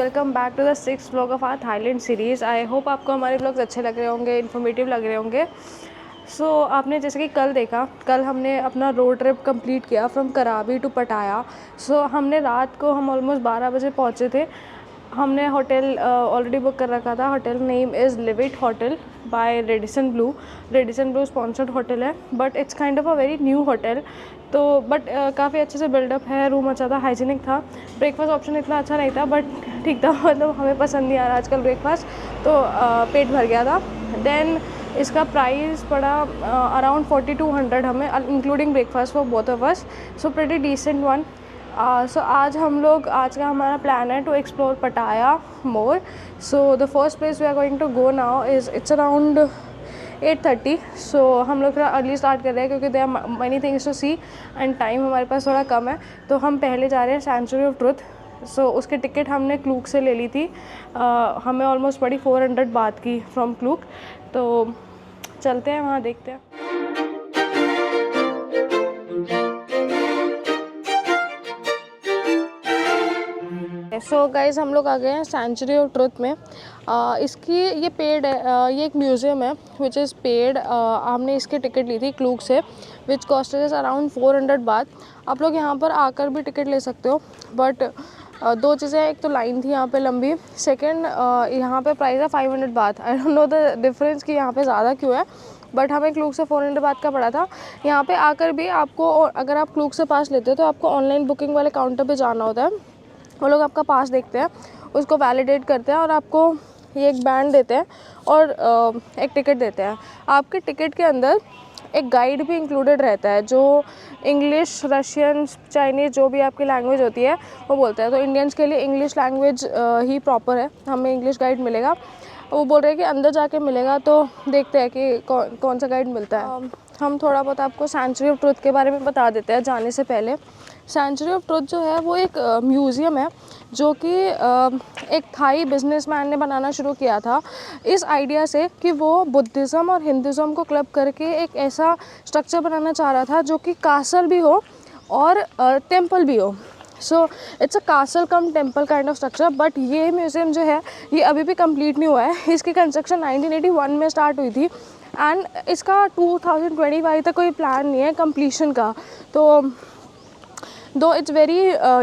Welcome back to the 6th vlog of our Thailand series. I hope आपको हमारे vlogs अच्छे लग रहे होंगे, इन्फॉर्मेटिव लग रहे होंगे। आपने जैसे कि कल देखा, कल हमने अपना रोड ट्रिप कंप्लीट किया फ्रॉम करावी टू पटाया। हमने रात को हम ऑलमोस्ट 12 बजे पहुँचे थे। हमने होटल ऑलरेडी बुक कर रखा था। Hotel name is Livit hotel by Radisson Blu. Radisson Blu sponsored hotel है, but it's kind of a very new hotel. But काफ़ी अच्छे से बिल्डअप है। रूम अच्छा था, हाइजीनिक था। ब्रेकफास्ट ऑप्शन इतना अच्छा नहीं था, बट ठीक था। मतलब हमें पसंद नहीं आ रहा आजकल ब्रेकफास्ट, तो पेट भर गया था। देन इसका प्राइस पड़ा अराउंड 4200 हमें, including breakfast for both of us. Pretty decent one. आज का हमारा प्लान है to explore Pattaya more. The first place we are going to go now it's around 8:30। हम लोग थोड़ा अर्ली स्टार्ट कर रहे हैं क्योंकि there are many things to see and time हमारे पास थोड़ा कम है। तो हम पहले जा रहे हैं सेंचुरी ऑफ ट्रुथ। उसकी टिकट हमने क्लूक से ले ली थी। हमें ऑलमोस्ट पड़ी 400 बात की फ्रॉम क्लूक। तो चलते हैं वहाँ, देखते हैं। गाइज हम लोग आ गए हैं सेंचुरी ऑफ ट्रुथ में। इसकी ये पेड है, ये एक म्यूज़ियम है विच इज़ पेड। हमने इसकी टिकट ली थी क्लूक से, विच कॉस्ट इज अराउंड 400 बात। आप लोग यहाँ पर आकर भी टिकट ले सकते हो, बट दो चीज़ें, एक तो लाइन थी यहाँ पे लंबी, सेकंड यहाँ पे प्राइस है 500 बात। आई डोंट नो द डिफरेंस कि यहाँ पे ज़्यादा क्यों है, बट हमें क्लूक से 400 बात का पड़ा था। यहाँ पे आकर भी आपको, अगर आप क्लूक से पास लेते हो तो आपको ऑनलाइन बुकिंग वाले काउंटर पे जाना होता है। वो लोग आपका पास देखते हैं, उसको वैलिडेट करते हैं और आपको ये एक बैंड देते हैं और एक टिकट देते हैं। आपके टिकट के अंदर एक गाइड भी इंक्लूडेड रहता है जो इंग्लिश, रशियन, चाइनीज़, जो भी आपकी लैंग्वेज होती है वो बोलते हैं। तो इंडियंस के लिए इंग्लिश लैंग्वेज ही प्रॉपर है, हमें इंग्लिश गाइड मिलेगा। वो बोल रहे हैं कि अंदर जाके मिलेगा, तो देखते हैं कि कौन सा गाइड मिलता है। हम थोड़ा बहुत आपको सेंचुरी ऑफ ट्रुथ के बारे में बता देते हैं जाने से पहले। सेंचुरी ऑफ ट्रुथ जो है वो एक म्यूज़ियम है जो कि एक थाई बिजनेसमैन ने बनाना शुरू किया था इस आइडिया से कि वो बुद्धिज़्म और हिंदुज़्म को क्लब करके एक ऐसा स्ट्रक्चर बनाना चाह रहा था जो कि कासल भी हो और टेम्पल भी हो। It's a castle come temple kind of structure. But ये म्यूज़ियम जो है ये अभी भी कंप्लीट नहीं हुआ है। इसकी कंस्ट्रक्शन 1981 में स्टार्ट हुई थी एंड इसका 2025 तक कोई प्लान नहीं है कंप्लीशन का। तो दो इट्स वेरी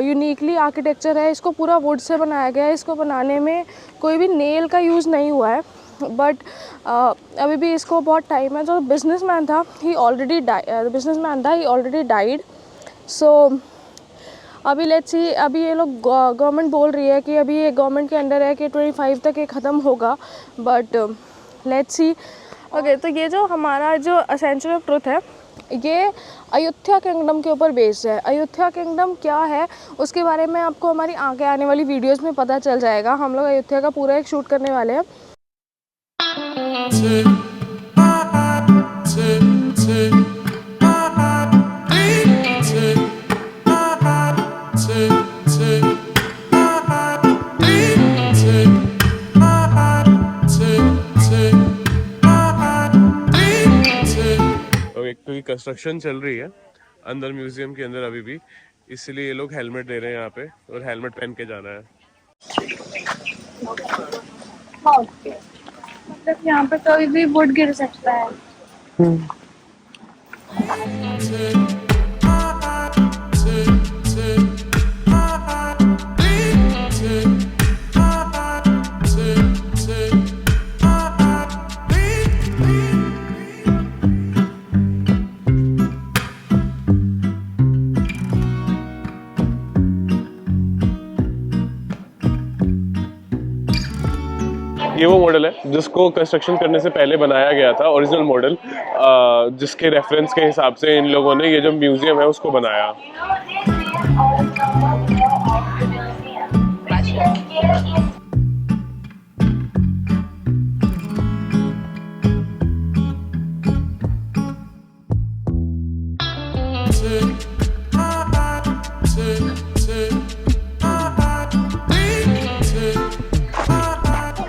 यूनिकली आर्किटेक्चर है। इसको पूरा वुड से बनाया गया है। इसको बनाने में कोई भी नेल का यूज़ नहीं हुआ है, बट अभी भी इसको बहुत टाइम है। जो बिजनेसमैन था ही ऑलरेडी डाइड। अभी लेट्स सी, अभी ये लोग गवर्नमेंट बोल रही है कि अभी ये गवर्नमेंट के अंडर है कि 25 तक ये ख़त्म होगा, बट लेट्स सी। ओके, तो ये जो हमारा जो सेंचुरी ऑफ ट्रुथ है ये अयोध्या किंगडम के ऊपर बेस्ड है। अयोध्या किंगडम क्या है उसके बारे में आपको हमारी आगे आने वाली वीडियोस में पता चल जाएगा। हम लोग अयोध्या का पूरा एक शूट करने वाले हैं। कंस्ट्रक्शन चल रही है अंदर म्यूजियम के अंदर अभी भी, इसलिए ये लोग हेलमेट दे रहे हैं यहाँ पे और हेलमेट पहन के जाना है। मतलब यहाँ पे कभी भी वुड गिर सकता है। ये वो मॉडल है जिसको कंस्ट्रक्शन करने से पहले बनाया गया था, ओरिजिनल मॉडल, जिसके रेफरेंस के हिसाब से इन लोगों ने ये जो म्यूजियम है उसको बनाया।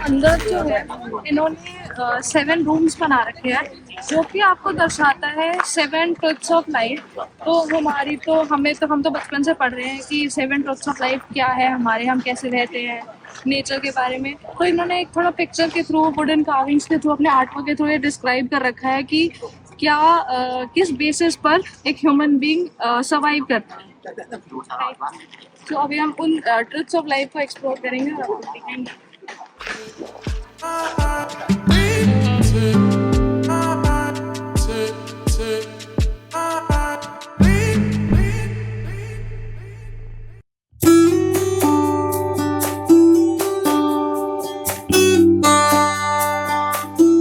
अंदर जो है इन्होंने 7 रूम्स बना रखे हैं जो कि आपको दर्शाता है 7 ट्रुथ्स ऑफ लाइफ। तो हम तो बचपन से पढ़ रहे हैं कि 7 ट्रुथ्स ऑफ लाइफ क्या है, हमारे हम कैसे रहते हैं, नेचर के बारे में। तो इन्होंने एक थोड़ा पिक्चर के थ्रू, वुडन कार्विंग्स के थ्रू, अपने आर्टवर्क के थ्रू ये डिस्क्राइब कर रखा है कि क्या किस बेसिस पर एक ह्यूमन बीइंग सर्वाइव करता है। तो अभी हम उन ट्रुथ्स ऑफ लाइफ को एक्सप्लोर करेंगे और आपको दिखाएंगे।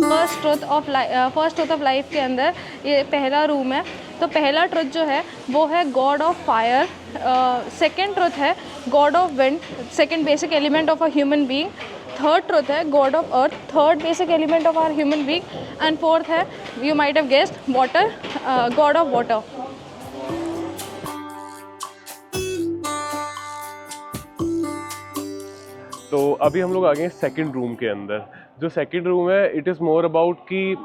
फर्स्ट ट्रुथ ऑफ लाइफ के अंदर ये पहला रूम है। तो पहला ट्रुथ जो है वो है god of fire, second truth है god of wind, second basic element of a human being, third truth है god of earth, third basic element of our human being, and fourth है, you might have guessed, water, god of water. तो अभी हम लोग आ गए हैं second room के अंदर। जो सेकंड रूम है इट इज़ मोर अबाउट कि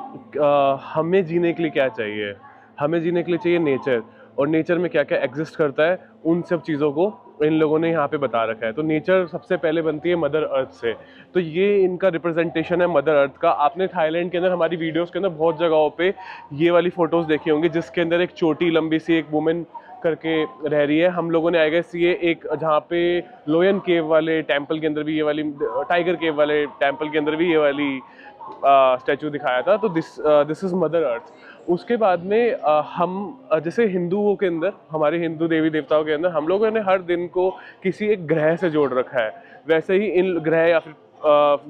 हमें जीने के लिए क्या चाहिए। हमें जीने के लिए चाहिए नेचर, और नेचर में क्या क्या एग्जिस्ट करता है उन सब चीज़ों को इन लोगों ने यहाँ पे बता रखा है। तो नेचर सबसे पहले बनती है मदर अर्थ से, तो ये इनका रिप्रेजेंटेशन है मदर अर्थ का। आपने थाईलैंड के अंदर हमारी वीडियोस के अंदर बहुत जगहों पे ये वाली फ़ोटोज़ देखी होंगी जिसके अंदर एक छोटी लंबी सी एक वुमेन करके रह रही है। हम लोगों ने आई गेस ये एक जहाँ पे लोयन केव वाले टेंपल के अंदर भी ये वाली, टाइगर केव वाले टेंपल के अंदर भी ये वाली स्टैचू दिखाया था। तो दिस इज़ मदर अर्थ। उसके बाद में हम जैसे हिंदुओं के अंदर, हमारे हिंदू देवी देवताओं के अंदर हम लोगों ने हर दिन को किसी एक ग्रह से जोड़ रखा है, वैसे ही इन ग्रह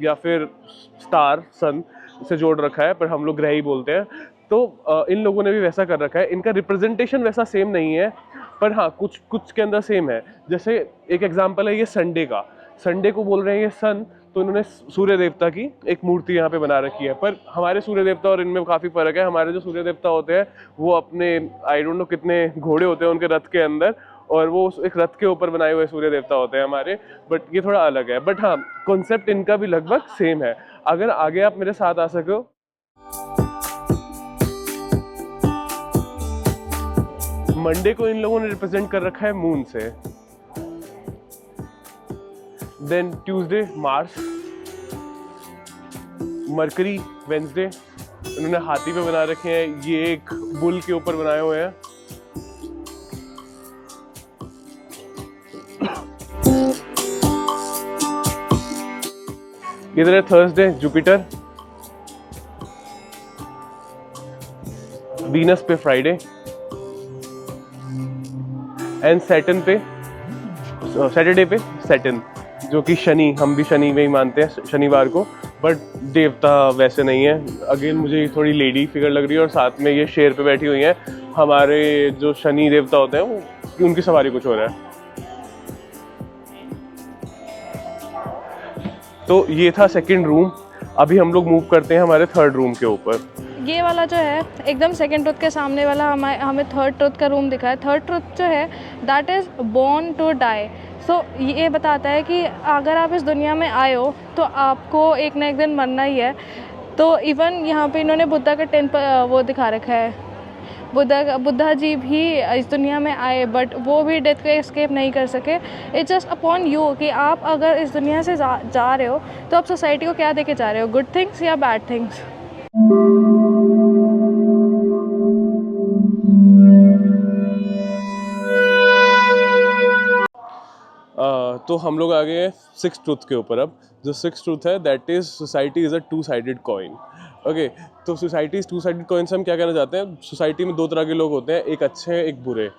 या फिर स्टार सन से जोड़ रखा है, पर हम लोग ग्रह ही बोलते हैं। तो इन लोगों ने भी वैसा कर रखा है। इनका रिप्रेजेंटेशन वैसा सेम नहीं है, पर हाँ कुछ के अंदर सेम है। जैसे एक एग्जांपल है ये संडे का, संडे को बोल रहे हैं ये सन, तो इन्होंने सूर्य देवता की एक मूर्ति यहाँ पे बना रखी है। पर हमारे सूर्य देवता और इनमें काफ़ी फ़र्क है। हमारे जो सूर्य देवता होते हैं वो अपने आई डोंट नो कितने घोड़े होते हैं उनके रथ के अंदर, और वो एक रथ के ऊपर बनाए हुए सूर्य देवता होते हैं हमारे, बट ये थोड़ा अलग है। बट हाँ कॉन्सेप्ट इनका भी लगभग सेम है। अगर आगे आप मेरे साथ आ सको, मंडे को इन लोगों ने रिप्रेजेंट कर रखा है मून से, then Tuesday Mars, Mercury Wednesday इन्होंने हाथी पे बना रखे हैं, ये एक बुल के ऊपर बनाए हुए हैं। इधर है थर्सडे जुपिटर, वीनस पे फ्राइडे, एंड सैटर्न पे सैटरडे पे सैटर्न, जो कि शनि, हम भी शनि में ही मानते हैं शनिवार को, बट देवता वैसे नहीं है। अगेन मुझे थोड़ी लेडी फिगर लग रही है, और साथ में ये शेर पे बैठी हुई हैं। हमारे जो शनि देवता होते हैं वो उनकी सवारी कुछ हो रहा है। तो ये था सेकंड रूम। अभी हम लोग मूव करते हैं हमारे थर्ड रूम के ऊपर। ये वाला जो है एकदम सेकंड ट्रुथ के सामने वाला हमें थर्ड ट्रुथ का रूम दिखा है। थर्ड ट्रुथ जो है that is born to die. So ये बताता है कि अगर आप इस दुनिया में आए हो तो आपको एक ना एक दिन मरना ही है। तो इवन यहाँ पे इन्होंने बुद्धा का टेम्पल वो दिखा रखा है, बुद्धा जी भी इस दुनिया में आए बट वो भी डेथ को एस्केप नहीं कर सके। इट्स जस्ट अपॉन यू कि आप अगर इस दुनिया से जा रहे हो तो आप सोसाइटी को क्या देके जा रहे हो, गुड थिंग्स या बैड थिंग्स। तो हम लोग आ गए हैं सिक्स ट्रूथ के ऊपर। अब जो सिक्स ट्रूथ है that is society is a two sided coin. Okay, तो society is two sided coin से हम क्या कहना चाहते हैं, सोसाइटी में दो तरह के लोग होते हैं, एक अच्छे एक बुरे।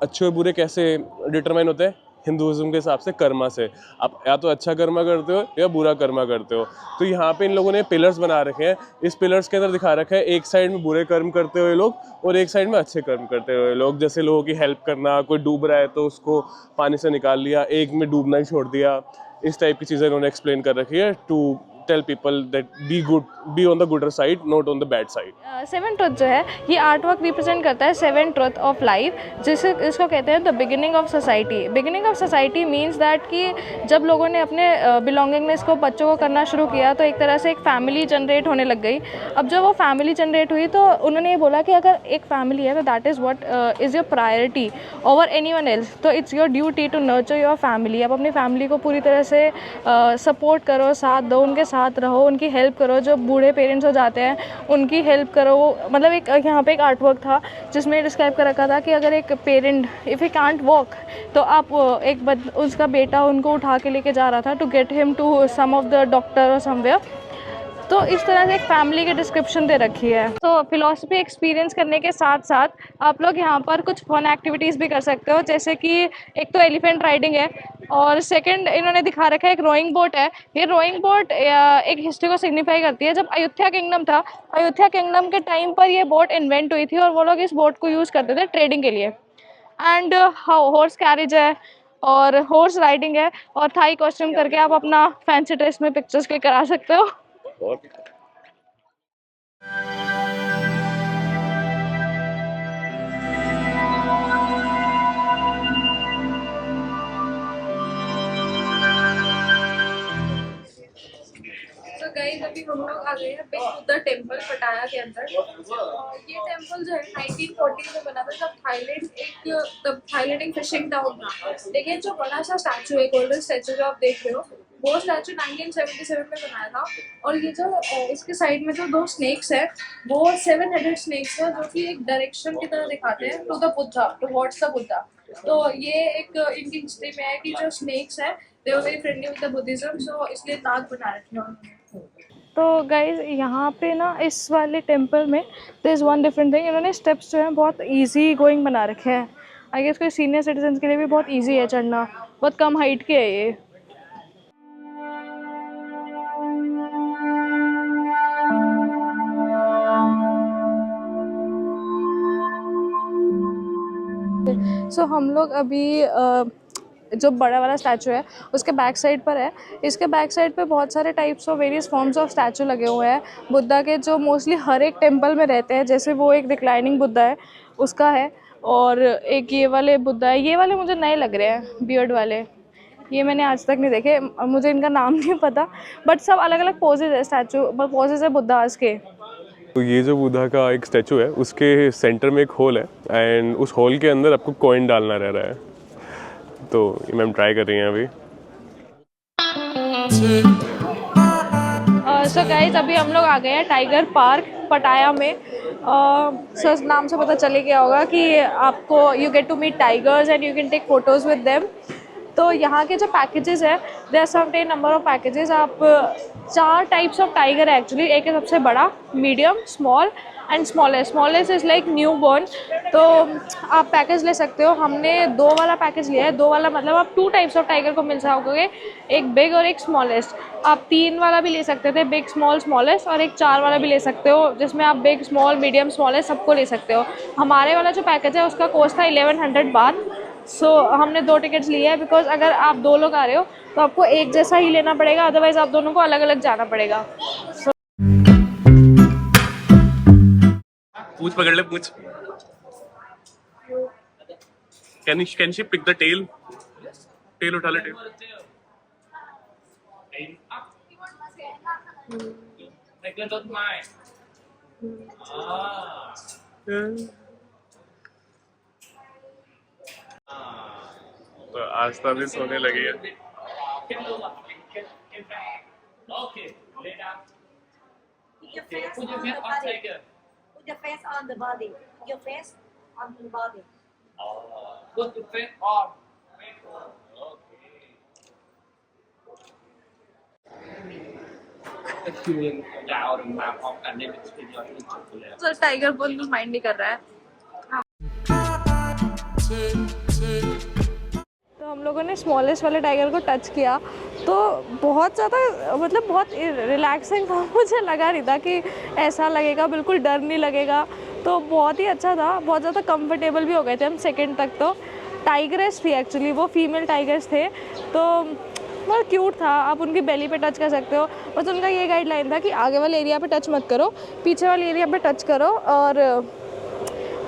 अच्छे और बुरे कैसे डिटरमाइन होते हैं? हिंदुज़म के हिसाब से कर्मा से। आप या तो अच्छा कर्मा करते हो या बुरा कर्मा करते हो। तो यहाँ पे इन लोगों ने पिलर्स बना रखे हैं। इस पिलर्स के अंदर दिखा रखा है एक साइड में बुरे कर्म करते हुए लोग और एक साइड में अच्छे कर्म करते हुए लोग। जैसे लोगों की हेल्प करना, कोई डूब रहा है तो उसको पानी से निकाल लिया, एक में डूबना ही छोड़ दिया। इस टाइप की चीज़ें इन्होंने एक्सप्लेन कर रखी है to tell people that be good, be on the gooder side, not on the bad side. Seven truth जो है ये आर्ट वर्क रिप्रेजेंट करता है सेवन ट्रुथ ऑफ लाइफ, इसको कहते हैं the beginning of society. Beginning of society means that कि जब लोगों ने अपने बिलोंगिंगनेस को बच्चों को करना शुरू किया तो एक तरह से एक फैमिली जनरेट होने लग गई। अब जब वो फैमिली जनरेट हुई तो उन्होंने ये बोला कि अगर एक फैमिली है तो that is what is your priority over anyone else, तो it's your duty to nurture your family. आप अपनी फैमिली को पूरी तरह से सपोर्ट करो, साथ दो, उनके साथ रहो, उनकी हेल्प करो। जो बूढ़े पेरेंट्स हो जाते हैं उनकी हेल्प करो। मतलब एक यहाँ पे एक आर्ट वर्क था जिसमें डिस्क्राइब कर रखा था कि अगर एक parent if he can't walk तो आप उसका बेटा उनको उठा के लेके जा रहा था to get him to some of the doctor और समवेयर। तो इस तरह से एक फैमिली की डिस्क्रिप्शन दे रखी है। तो फिलॉसफी एक्सपीरियंस करने के साथ साथ आप लोग यहाँ पर कुछ फन एक्टिविटीज़ भी कर सकते हो, जैसे कि एक तो एलिफेंट राइडिंग है और सेकंड इन्होंने दिखा रखा है एक रोइंग बोट है। ये रोइंग बोट एक हिस्ट्री को सिग्निफाई करती है। जब अयोध्या किंगडम था, अयोध्या किंगडम के टाइम पर ये बोट इन्वेंट हुई थी और वो लोग इस बोट को यूज़ करते थे ट्रेडिंग के लिए। एंड हॉर्स कैरिज है और हॉर्स राइडिंग है और थाई कॉस्ट्यूम करके आप अपना फैंसी ड्रेस में पिक्चर्स क्लिक करा सकते हो। तो गाइस अभी हम लोग आ गए हैं बिग बुद्धा टेम्पल पटाया के अंदर। ये टेम्पल जो है 1940 में बना था, तब थाईलैंड एक फिशिंग टाउन था। लेकिन जो बड़ा सा स्टैचू है, गोल्डन स्टैचू जो आप देख रहे हो, वो स्टैचू 1977 में बनाया था। और ये जो इसके साइड में जो दो स्नेक्स है वो 7 हेडेड स्नेक्स है, जो कि एक डायरेक्शन की तरह दिखाते हैं to the Buddha, towards the Buddha. तो ये एक इनकी हिस्ट्री में है कि जो स्नेक्स है they were very friendly with the Buddhism, so इसलिए नाग बना रखे हैं उन्होंने। तो गाइज यहाँ पे ना इस वाले टेम्पल में there is one different thing, इन्होंने स्टेप्स जो हैं बहुत इजी गोइंग बना रखे हैं। आई गेस कोई सीनियर सिटीजन के लिए भी बहुत इजी है चढ़ना, बहुत कम हाइट के है ये। सो हम लोग अभी जो बड़ा वाला स्टैचू है उसके बैक साइड पर है। इसके बैक साइड पे बहुत सारे types of various forms of statute लगे हुए हैं बुद्धा के, जो मोस्टली हर एक टेम्पल में रहते हैं। जैसे वो एक रिक्लाइनिंग बुद्धा है उसका है, और एक ये वाले बुद्धा है। ये वाले मुझे नए लग रहे हैं, बियर्ड वाले, ये मैंने आज तक नहीं देखे, मुझे इनका नाम नहीं पता, बट सब अलग अलग पोजेज है, स्टैचू पोजेज है बुद्धास के। तो ये जो बुद्धा का एक स्टैचू है उसके सेंटर में एक होल है एंड उस होल के अंदर आपको कॉइन डालना रह रहा है। तो ये मैम ट्राई कर रही हैं अभी। सो गाइज अभी हम लोग आ गए हैं टाइगर पार्क पटाया में। सर नाम से पता चले गया होगा कि आपको you get to meet tigers and you can take photos with them. तो यहाँ के जो पैकेजेस है there are certain number of packages. आप 4 टाइप्स ऑफ टाइगर है एक्चुअली। एक है सबसे बड़ा, medium, small and smallest. Smallest is like newborn. तो आप पैकेज ले सकते हो। हमने 2 वाला पैकेज लिया है। 2 वाला मतलब आप 2 टाइप्स ऑफ टाइगर को मिल सकोगे, एक बिग और एक स्मॉलेस्ट। आप 3 वाला भी ले सकते थे, बिग, स्मॉल, स्मॉलेस्ट, और एक 4 वाला भी ले सकते हो जिसमें आप बिग, स्मॉल, मीडियम, स्मॉलेस्ट सबको ले सकते हो। हमारे वाला जो पैकेज है उसका कॉस्ट था 1100 बात। सो हमने 2 टिकट्स लिए हैं बिकॉज अगर आप 2 लोग आ रहे हो तो आपको एक जैसा ही लेना पड़ेगा, अदरवाइज आप दोनों को अलग अलग जाना पड़ेगा। पूछ पकड़ ले, पूछ। Can she pick the tail? Tail उठा ले, टेल। तो आस्था भी सोने लगी है। Put your face on the body. Your face on the body. Put your face on. Okay. Đào đừng làm không cảnh đây mình sẽ cho những sir tiger बिल्कुल mind नहीं कर रहा है। तो हम लोगों ने स्मॉलेस्ट वाले टाइगर को टच किया तो बहुत ज़्यादा मतलब बहुत रिलैक्सिंग था। मुझे लगा नहीं था कि ऐसा लगेगा, बिल्कुल डर नहीं लगेगा। तो बहुत ही अच्छा था, बहुत ज़्यादा कंफर्टेबल भी हो गए थे हम सेकंड तक। तो टाइगर्स थी एक्चुअली, वो फीमेल टाइगर्स थे। तो बहुत क्यूट था। आप उनकी बेली पे टच कर सकते हो, बस उनका ये गाइडलाइन था कि आगे वाले एरिया पे टच मत करो, पीछे वाले एरिया पे टच करो। और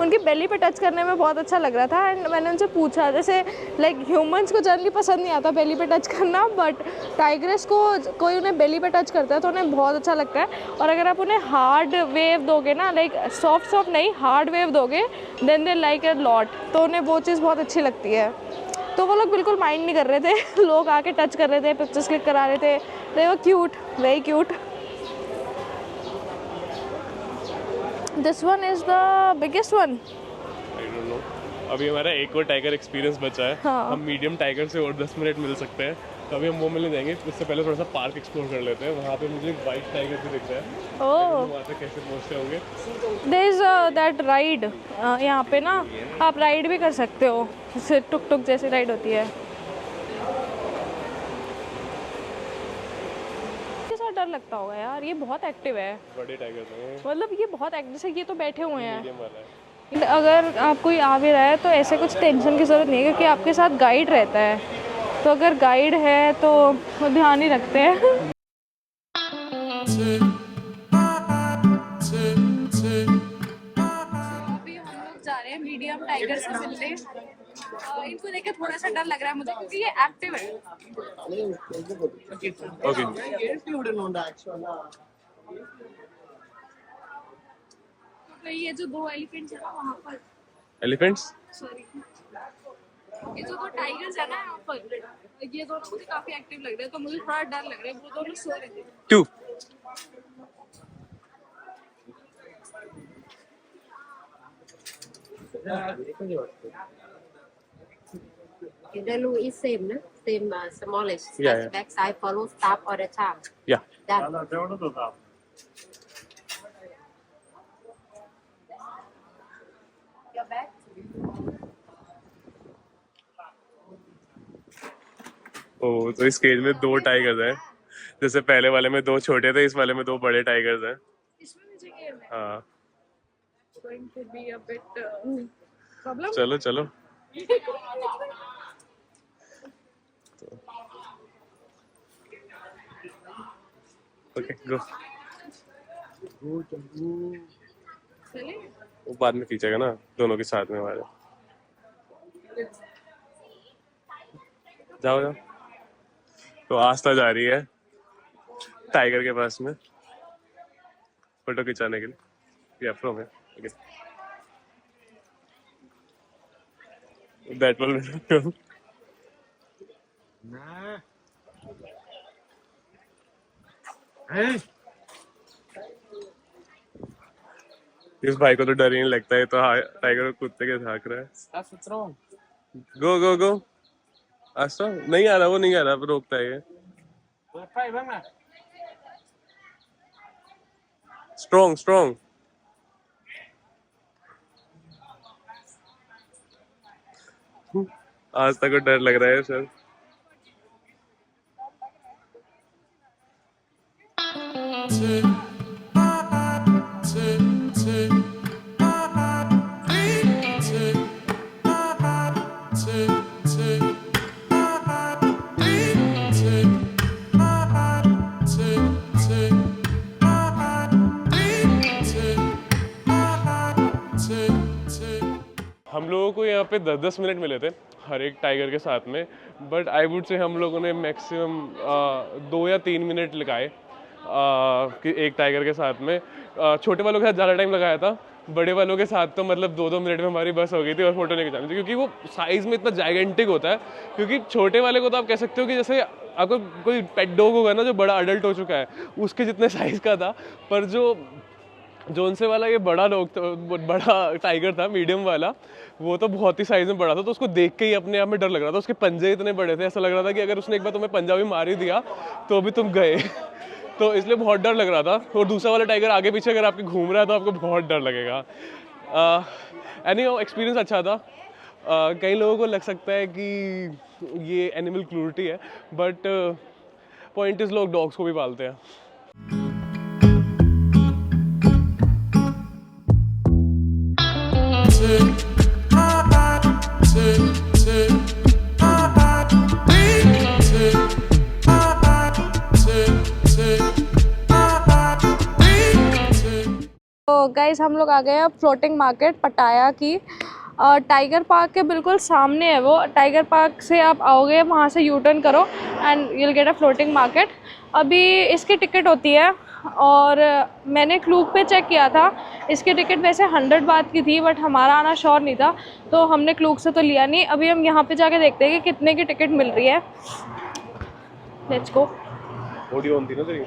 उनकी बेली पे टच करने में बहुत अच्छा लग रहा था। एंड मैंने उनसे पूछा, जैसे लाइक ह्यूमंस को जनरली पसंद नहीं आता बेली पे टच करना, बट टाइग्रेस को कोई उन्हें बेली पे टच करता है तो उन्हें बहुत अच्छा लगता है। और अगर आप उन्हें हार्ड वेव दोगे ना, लाइक सॉफ्ट सॉफ्ट नहीं, हार्ड वेव दोगे, then they like it lot, तो उन्हें वो चीज़ बहुत अच्छी लगती है। तो वो लोग बिल्कुल माइंड नहीं कर रहे थे लोग आके टच कर रहे थे, पिक्चर्स क्लिक करा रहे थे, they were cute, very cute. This one is the biggest one. I don't know. अभी हमारा एक और टाइगर एक्सपीरियंस बचा है। हाँ। हम मीडियम टाइगर से और 10 मिनट मिल सकते हैं, तो अभी हम वो मिलने जाएंगे। उससे पहले थोड़ा सा पार्क एक्सप्लोर कर लेते हैं। वहाँ पे मुझे एक वाइट टाइगर भी दिख रहा है। ओह, वहाँ तक कैसे पहुँचते होंगे? देयर इज़ दैट राइड, यहाँ पे ना आप राइड भी कर सकते हो, जैसे टुक टुक जैसी राइड होती है। कैसा डर लगता होगा यार, ये बहुत एक्टिव है। बड़े टाइगर हैं, मतलब ये बहुत एक्टिव, जैसे ये तो बैठे हुए हैं। मीडियम वाला है। अगर आप कोई आ भी रहा है तो ऐसे कुछ टेंशन की ज़रूरत नहीं है, क्योंकि आपके साथ गाइड रहता है। तो अगर गाइड है तो वो ध्यान ही रखते हैं। अभी हम लोग जा रहे हैं मीडियम टाइगर से मिलने। इनको देख के थोड़ा सा डर लग रहा है मुझे, क्योंकि ये एक्टिव है। तो ये जो दो एलिफेंट्स है ना वहाँ पर, एलिफेंट्स? सॉरी, ये जो दो टाइगर्स है ना यहाँ पर, ये दोनों मुझे काफी एक्टिव लग रहे हैं, तो मुझे थोड़ा डर लग रहा है। वो दोनों सो रहे थे। 2 The is same, no? Same smallest. Yeah, yeah. Back side follow stop or the charm. या Done. Your back. ओ, तो इस केज में 2 टाइगर्स हैं। जैसे पहले वाले में 2 छोटे थे, इस वाले में 2 बड़े टाइगर्स हैं। इसमें मुझे गेम है। हाँ, Going to be a bit problem. चलो चलो। ओके, गो। चले? वो बाद में खींचेगा ना, दोनों के साथ में हमारे। जाओ जाओ। तो आस्था जा रही है टाइगर के पास में फोटो खिंचाने के लिए। या फ्रॉम है, दैट विल इस भाई को तो डर ही नहीं लगता है, तो टाइगर को कुत्ते के झांक रहा है। That's what's wrong. गो गो गो। आस्था नहीं आ रहा, वो नहीं आ रहा, रोकता है ये। Tryบ้างนะ strong strong. आज तक को डर लग रहा है सर। हम लोगों को यहाँ पे 10-10 मिनट मिले थे हर एक टाइगर के साथ में, बट आई वुड से हम लोगों ने मैक्सिमम 2 या 3 मिनट लगाए कि एक टाइगर के साथ में। छोटे वालों के साथ ज़्यादा टाइम लगाया था, बड़े वालों के साथ तो मतलब 2-2 मिनट में हमारी बस हो गई थी और फोटो लेके जानी थी, क्योंकि वो साइज़ में इतना जाइगेंटिक होता है। क्योंकि छोटे वाले को तो आप कह सकते हो कि जैसे आपको कोई पेट डॉग होगा ना जो बड़ा अडल्ट हो चुका है, उसके जितने साइज़ का था। पर जो उनसे वाला ये बड़ा बड़ा टाइगर था, मीडियम वाला, वो तो बहुत ही साइज़ में बड़ा था। तो उसको देख के ही अपने आप में डर लग रहा था। उसके पंजे इतने बड़े थे, ऐसा लग रहा था कि अगर उसने एक बार तुम्हें पंजा भी मार ही दिया तो भी तुम गए। तो इसलिए बहुत डर लग रहा था। और दूसरा वाला टाइगर आगे पीछे अगर आपके घूम रहा है तो आपको बहुत डर लगेगा। एक्सपीरियंस अच्छा था। कई लोगों को लग सकता है कि ये एनिमल क्रूरटी है, बट पॉइंट इज़ लोग डॉग्स को भी पालते हैं। तो गाइस हम लोग आ गए हैं फ्लोटिंग मार्केट पटाया की। टाइगर पार्क के बिल्कुल सामने है वो। टाइगर पार्क से आप आओगे, वहाँ से यू टर्न करो and you will get a floating market. अभी इसकी टिकट होती है और मैंने क्लूक पे चेक किया था, इसकी टिकट वैसे 100 बात की थी, बट हमारा आना श्योर नहीं था तो हमने क्लूक से तो लिया नहीं। अभी हम यहाँ पे जाके देखते हैं कि कितने की टिकट मिल रही है। Let's go. ऑडियो ऑन थी ना तेरी?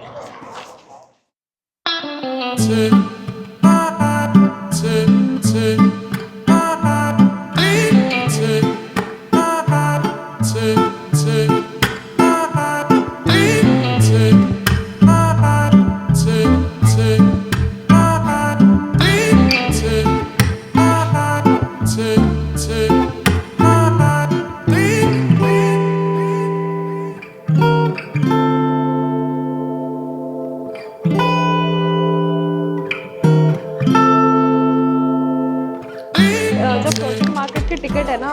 जो फ्लोटिंग मार्केट की टिकट है ना,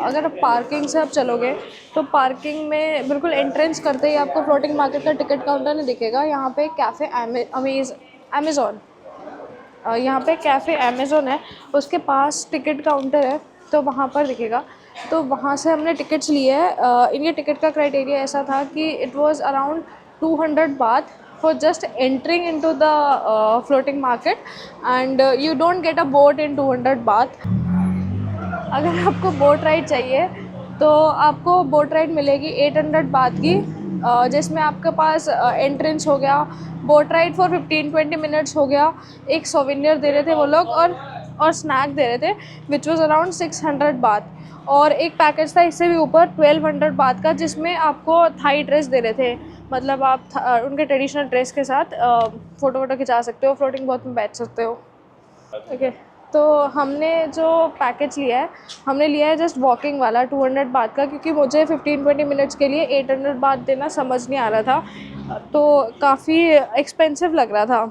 अगर पार्किंग से आप चलोगे तो पार्किंग में बिल्कुल एंट्रेंस करते ही आपको फ्लोटिंग मार्केट का टिकट काउंटर नहीं दिखेगा। यहाँ पे कैफ़े अमेज़ॉन, यहाँ पे कैफ़े अमेज़ॉन है, उसके पास टिकट काउंटर है तो वहाँ पर दिखेगा। तो वहाँ से हमने टिकट्स लिए हैं। इनके टिकट का क्राइटेरिया ऐसा था कि इट वाज अराउंड 200 बात for just entering into the floating market and you don't get a boat in 200 baht। अगर आपको बोट राइड चाहिए तो आपको बोट राइड मिलेगी 800 बात की, जिसमें आपके पास एंट्रेंस हो गया, बोट राइड फॉर 15-20 मिनट्स हो गया, एक सोवेनियर दे रहे थे वो लोग और स्नैक दे रहे थे विच वॉज अराउंड 600 बात। और एक पैकेज था इससे भी ऊपर 1200 बात का, जिसमें आपको थाई ड्रेस दे रहे थे, मतलब आप उनके ट्रेडिशनल ड्रेस के साथ फ़ोटो वोटो खिंचा सकते हो, फ्लोटिंग बोट में बैठ सकते हो। ओके, तो हमने जो पैकेज लिया है, हमने लिया है जस्ट वॉकिंग वाला 200 बात का, क्योंकि मुझे 15-20 मिनट्स के लिए 800 बात देना समझ नहीं आ रहा था, तो काफ़ी एक्सपेंसिव लग रहा था,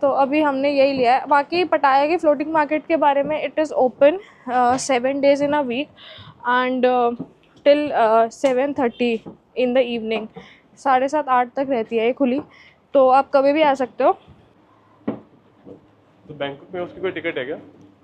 तो अभी हमने यही लिया है। बाकी पटाया की फ्लोटिंग मार्केट के बारे में, it is open 7 days in a week and till 7:30 in the evening, 7:30-8 तक रहती है ये खुली, तो आप कभी भी आ सकते हो। तो बैंकॉक में उसकी कोई टिकट है क्या?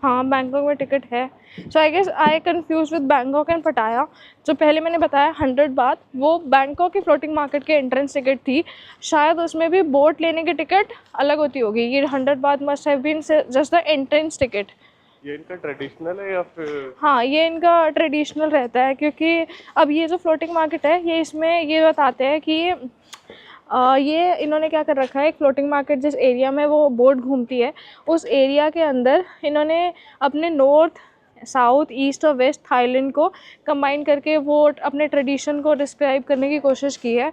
हाँ, बैंकॉक में टिकट है। So I guess I confuse with Bangkok and Pattaya. जो पहले मैंने बताया 100 बात, वो बैंकॉक की फ्लोटिंग मार्केट की एंट्रेंस टिकट थी, शायद उसमें भी बोट लेने की टिकट अलग होती होगी। ये 100 बात must have been just the entrance ticket. ये इनका ट्रेडिशनल है या फिर? हाँ, ये इनका ट्रेडिशनल रहता है, क्योंकि अब ये जो फ्लोटिंग मार्केट है, ये इसमें ये बताते हैं कि ये इन्होंने क्या कर रखा है, एक फ्लोटिंग मार्केट जिस एरिया में वो बोट घूमती है, उस एरिया के अंदर इन्होंने अपने नॉर्थ, साउथ, ईस्ट और वेस्ट थाईलैंड को कंबाइन करके वो अपने ट्रेडिशन को डिस्क्राइब करने की कोशिश की है।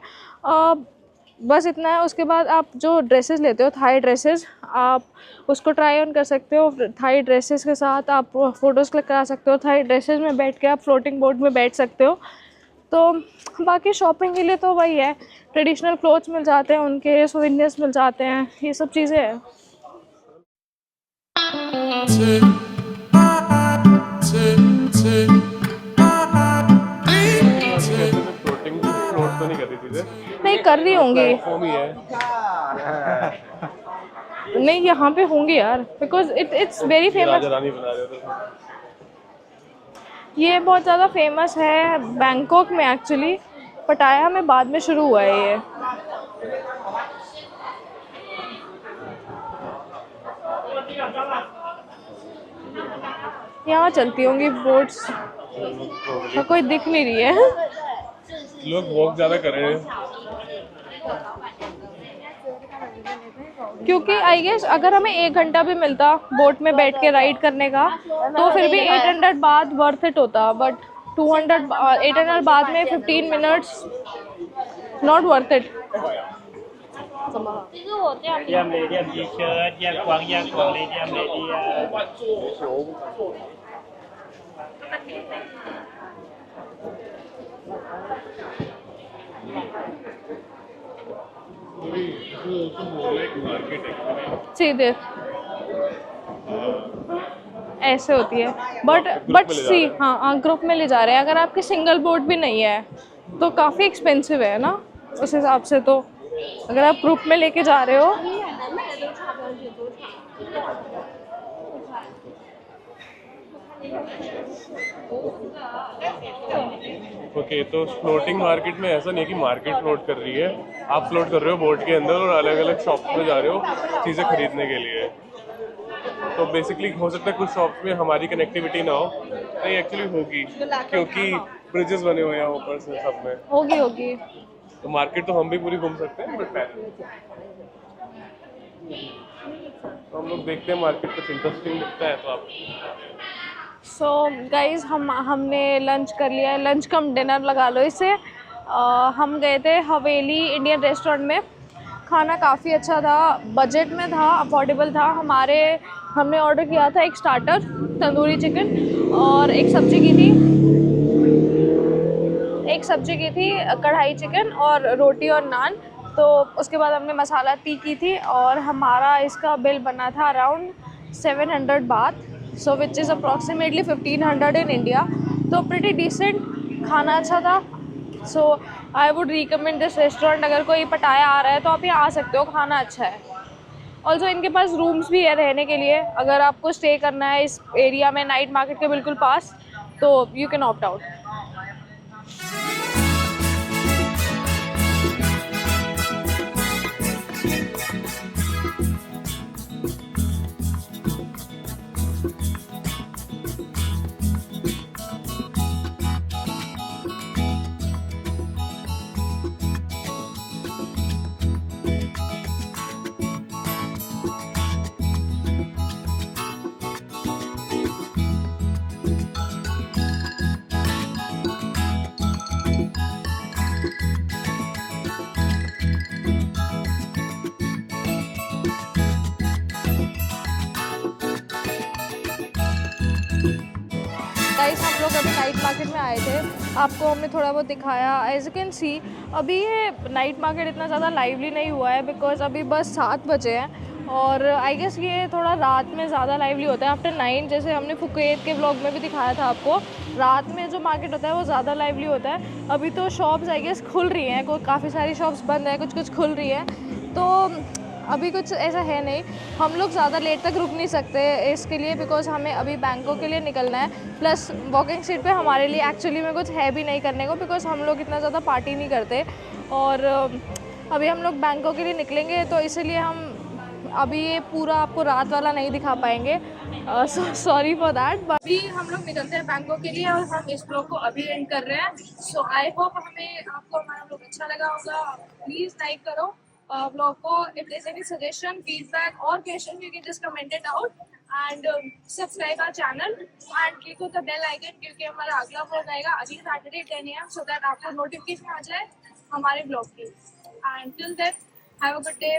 बस इतना है। उसके बाद आप जो ड्रेसेस लेते हो, थाई ड्रेसेस, आप उसको ट्राई ऑन कर सकते हो। थाई ड्रेसेस के साथ आप फ़ोटोज़ क्लिक करा सकते हो। थाई ड्रेसेस में बैठ के आप फ्लोटिंग बोट में बैठ सकते हो। तो बाकी शॉपिंग के लिए तो वही है, ट्रेडिशनल क्लोथ्स मिल जाते हैं, उनके सोवेनियर्स मिल जाते हैं, ये सब चीज़ें हैं। फ्लोटिंग फ्लोट तो नहीं कर रही चीजें? नहीं कर रही होंगी, प्लेटफॉर्म ही है। नहीं यहाँ पे होंगी यार, because it's very famous. Raja Rani बना रहे हो तो। ये बहुत ज़्यादा फेमस है बैंकॉक में एक्चुअली, पटाया में बाद में शुरू हुआ है ये। यहाँ चलती होंगी बोट्स, कोई दिख नहीं रही है। लोग वॉक ज़्यादा कर रहे हैं, क्योंकि आई गेस अगर हमें 1 घंटा भी मिलता बोट में बैठ के राइड करने का, तो फिर भी 800 बात वर्थ इट होता, बट 800 बात में 15 मिनट्स नॉट वर्थ इट। ย่ำเลยย่ำทีเชิร์ตย่ำกวางเลยย่ำเลยดี सीधे ऐसे होती है, बट सी हाँ ग्रुप में ले जा रहे हैं। अगर आपकी सिंगल बोट भी नहीं है तो काफ़ी एक्सपेंसिव है ना उस हिसाब से, तो अगर आप ग्रुप में लेके जा रहे हो ओके, तो फ्लोटिंग मार्केट में ऐसा नहीं है कि मार्केट फ्लोट कर रही है, आप फ्लोट कर रहे हो बोट के अंदर और अलग अलग शॉप में जा रहे हो चीज़ें खरीदने के लिए। तो बेसिकली हो सकता है कुछ शॉप्स में हमारी कनेक्टिविटी ना हो, नहीं एक्चुअली होगी क्योंकि ब्रिजेस बने हुए हैं ऊपर से सब में, होगी होगी। तो मार्केट तो हम भी पूरी घूम सकते हैं, बट पहले तो हम लोग देखते हैं मार्केट कुछ इंटरेस्टिंग दिखता है तो आप। सो गाइज हमने लंच कर लिया है, लंच कम डिनर लगा लो इसे। हम गए थे हवेली इंडियन रेस्टोरेंट में, खाना काफ़ी अच्छा था, बजट में था, अफोर्डेबल था। हमने ऑर्डर किया था एक स्टार्टर तंदूरी चिकन और एक सब्जी की थी कढ़ाई चिकन और रोटी और नान। तो उसके बाद हमने मसाला टी की थी और हमारा इसका बिल बना था around 700 baht, so which is approximately 1500 in India. तो प्रिटी डिसेंट, खाना अच्छा था। So I would recommend this restaurant. अगर कोई पटाया आ रहा है तो आप यहाँ आ सकते हो, खाना अच्छा है। ऑल्सो इनके पास रूम्स भी है रहने के लिए, अगर आपको स्टे करना है इस एरिया में नाइट मार्केट के बिल्कुल पास, तो you can opt out. Guys हम लोग अभी नाइट मार्केट में आए थे, आपको हमने थोड़ा बहुत दिखाया। एज यू कैन सी अभी ये नाइट मार्केट इतना ज़्यादा लाइवली नहीं हुआ है बिकॉज अभी बस 7 बजे हैं और आई गेस ये थोड़ा रात में ज़्यादा लाइवली होता है आफ्टर 9। जैसे हमने फुकेत के व्लॉग में भी दिखाया था आपको, रात में जो मार्केट होता है वो ज़्यादा लाइवली होता है। अभी तो शॉप्स आई गेस खुल रही हैं, काफ़ी सारी शॉप्स बंद है, कुछ खुल रही हैं, तो अभी कुछ ऐसा है नहीं। हम लोग ज़्यादा लेट तक रुक नहीं सकते इसके लिए बिकॉज हमें अभी बैंकॉक के लिए निकलना है। प्लस वॉकिंग स्ट्रीट पे हमारे लिए एक्चुअली में कुछ है भी नहीं करने को बिकॉज हम लोग इतना ज़्यादा पार्टी नहीं करते और अभी हम लोग बैंकॉक के लिए निकलेंगे, तो इसलिए हम अभी ये पूरा आपको रात वाला नहीं दिखा पाएंगे। Sorry for that. अभी हम लोग निकलते हैं बैंकॉक के लिए और हम इस ब्लॉग को अभी एंड कर रहे हैं। सो आई होप आपको हमारा ब्लॉग अच्छा लगा होगा। प्लीज़ लाइक करो ब्लॉग को। If there is any suggestion, feedback और question, you can just comment it out and subscribe our channel and click on the bell icon, क्योंकि हमारा अगला ब्लॉग आएगा अभी सैटरडे 10 AM, सो दैट आपको notification आ जाए हमारे ब्लॉग की। And till then have a good day.